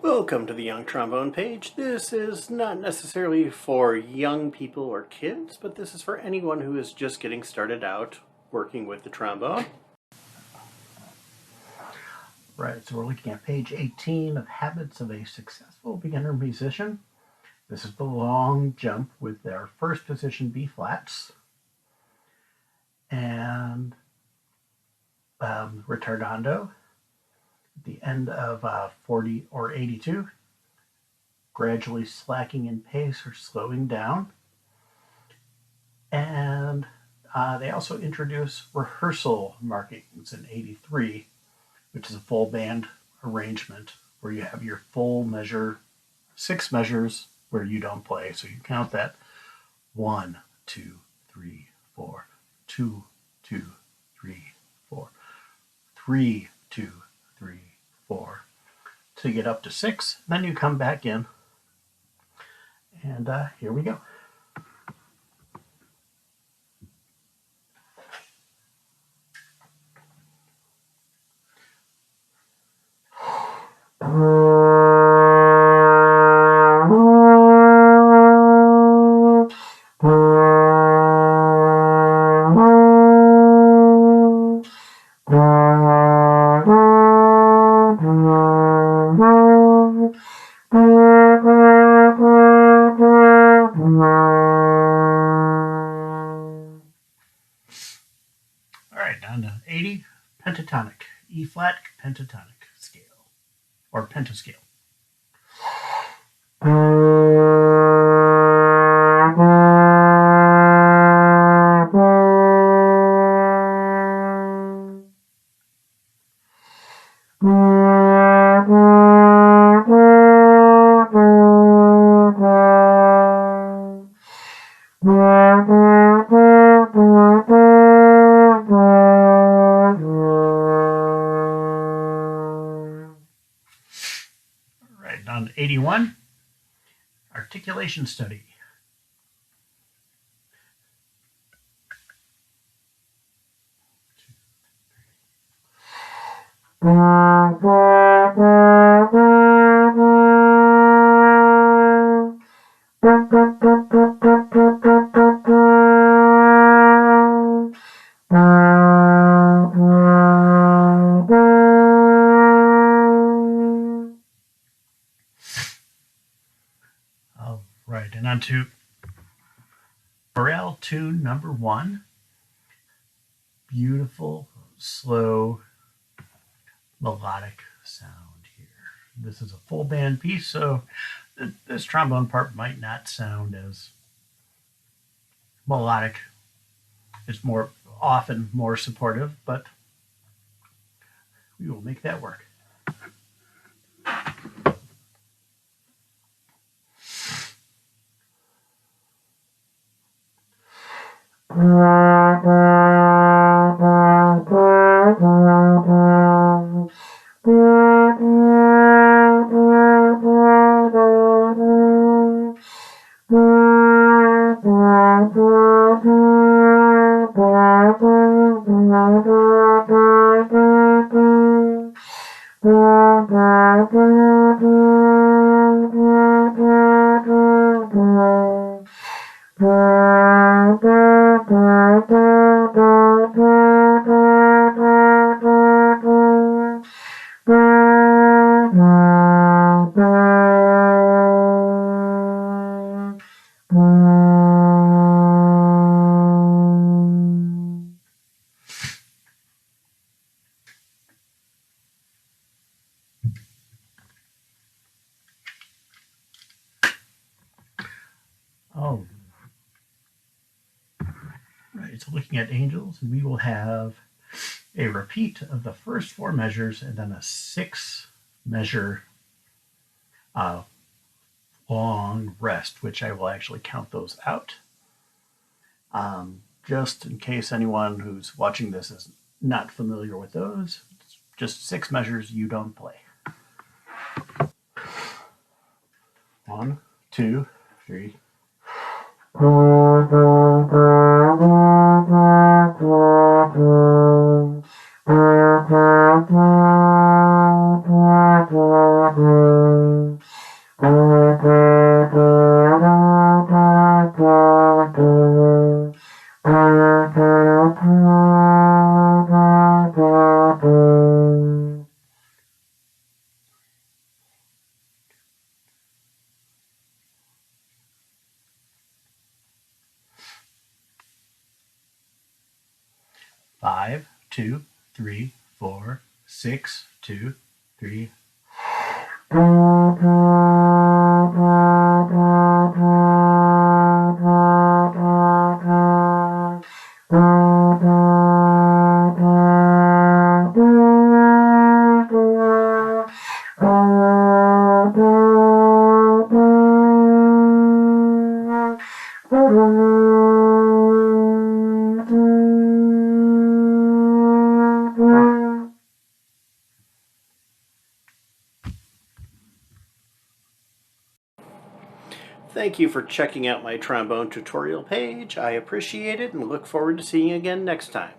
Welcome to the Young Trombone page. This is not necessarily for young people or kids, but this is for anyone who is just getting started out working with the trombone. Right, so we're looking at page 18 of Habits of a Successful Beginner Musician. This is the long jump with their first position B flats and retardando. At the end of 40 or 82, gradually slacking in pace or slowing down. And they also introduce rehearsal markings in 83, which is a full band arrangement where you have your full measure, 6 measures where you don't play. So you count that 1, 2, 3, 4, 2, 2, 3, 4, 3, 2, 3, 4 to get up to 6. Then you come back in, and here we go. Alright, down to 80, pentatonic, E flat pentatonic scale, or pentascale. Alright, down to 81, Articulation Study. Right, and on to Chorale Tune number 1. Beautiful, slow, melodic sound here. This is a full band piece, so this trombone part might not sound as melodic. It's often more supportive, but we will make that work. Oh, right, so looking at angels, we will have a repeat of the first 4 measures and then a 6 measure long rest, which I will actually count those out. Just in case anyone who's watching this is not familiar with those, it's just 6 measures you don't play. 1, 2, 3. 5, 2, 3, 4, 6, 2, 3. Thank you for checking out my trombone tutorial page. I appreciate it and look forward to seeing you again next time.